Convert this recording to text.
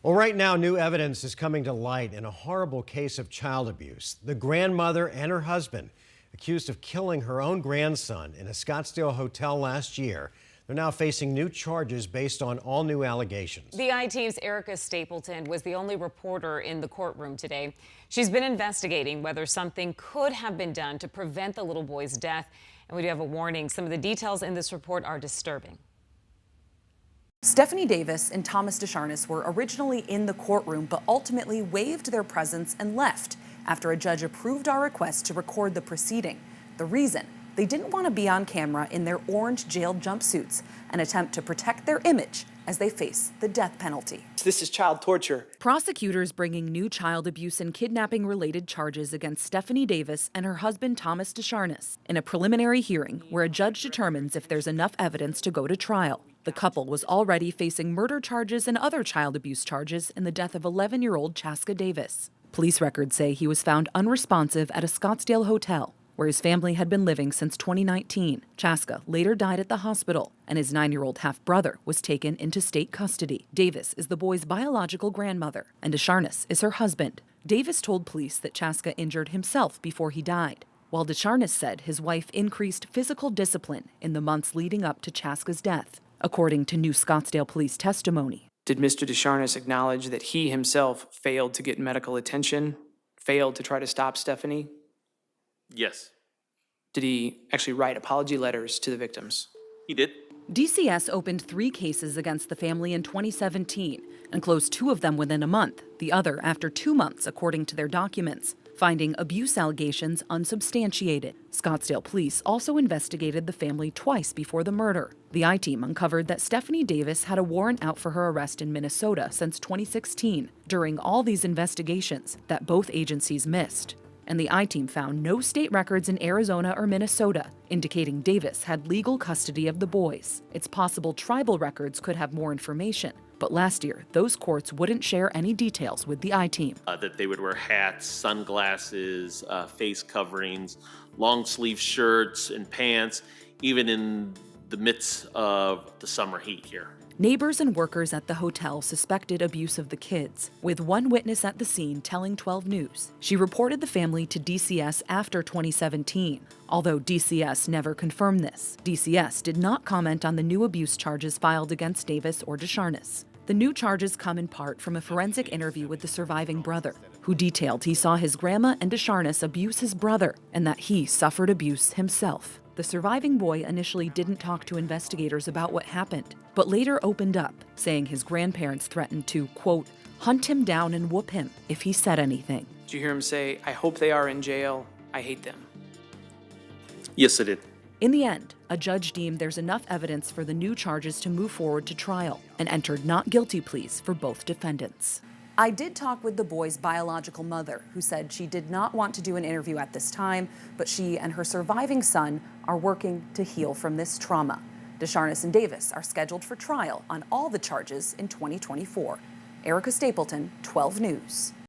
Well, right now, new evidence is coming to light in a horrible case of child abuse. The grandmother and her husband, accused of killing her own grandson in a Scottsdale hotel last year, they're now facing new charges based on all new allegations. The I-Team's Erica Stapleton was the only reporter in the courtroom today. She's been investigating whether something could have been done to prevent the little boy's death. And we do have a warning. Some of the details in this report are disturbing. Stephanie Davis and Thomas DeSharnis were originally in the courtroom, but ultimately waived their presence and left after a judge approved our request to record the proceeding. The reason? They didn't want to be on camera in their orange jail jumpsuits, an attempt to protect their image as they face the death penalty. This is child torture. Prosecutors bringing new child abuse and kidnapping related charges against Stephanie Davis and her husband Thomas DeSharnis in a preliminary hearing where a judge determines if there's enough evidence to go to trial. The couple was already facing murder charges and other child abuse charges in the death of 11-year-old Chaskah Davis. Police records say he was found unresponsive at a Scottsdale hotel where his family had been living since 2019. Chaskah later died at the hospital, and his 9-year-old half-brother was taken into state custody. Davis is the boy's biological grandmother, and DeSharnis is her husband. Davis told police that Chaskah injured himself before he died, while DeSharnis said his wife increased physical discipline in the months leading up to Chaskah's death, according to new Scottsdale police testimony. Did Mr. DeSharnis acknowledge that he himself failed to get medical attention, failed to try to stop Stephanie? Yes. Did he actually write apology letters to the victims? He did. DCS opened 3 cases against the family in 2017 and closed 2 of them within a month, the other after 2 months, according to their documents, finding abuse allegations unsubstantiated. Scottsdale police also investigated the family twice before the murder. The I-Team uncovered that Stephanie Davis had a warrant out for her arrest in Minnesota since 2016 during all these investigations that both agencies missed. And the I-Team found no state records in Arizona or Minnesota, indicating Davis had legal custody of the boys. It's possible tribal records could have more information, but last year, those courts wouldn't share any details with the I-Team. That they would wear hats, sunglasses, face coverings, long sleeve shirts and pants, even in the midst of the summer heat here. Neighbors and workers at the hotel suspected abuse of the kids, with one witness at the scene telling 12 News. She reported the family to DCS after 2017, although DCS never confirmed this. DCS did not comment on the new abuse charges filed against Davis or DeSharnis. The new charges come in part from a forensic interview with the surviving brother, who detailed he saw his grandma and DeSharnis abuse his brother and that he suffered abuse himself. The surviving boy initially didn't talk to investigators about what happened, but later opened up, saying his grandparents threatened to, quote, hunt him down and whoop him if he said anything. Did you hear him say, "I hope they are in jail. I hate them"? Yes, I did. In the end, a judge deemed there's enough evidence for the new charges to move forward to trial and entered not guilty pleas for both defendants. I did talk with the boy's biological mother, who said she did not want to do an interview at this time, but she and her surviving son are working to heal from this trauma. DeSharnis and Davis are scheduled for trial on all the charges in 2024. Erica Stapleton, 12 News.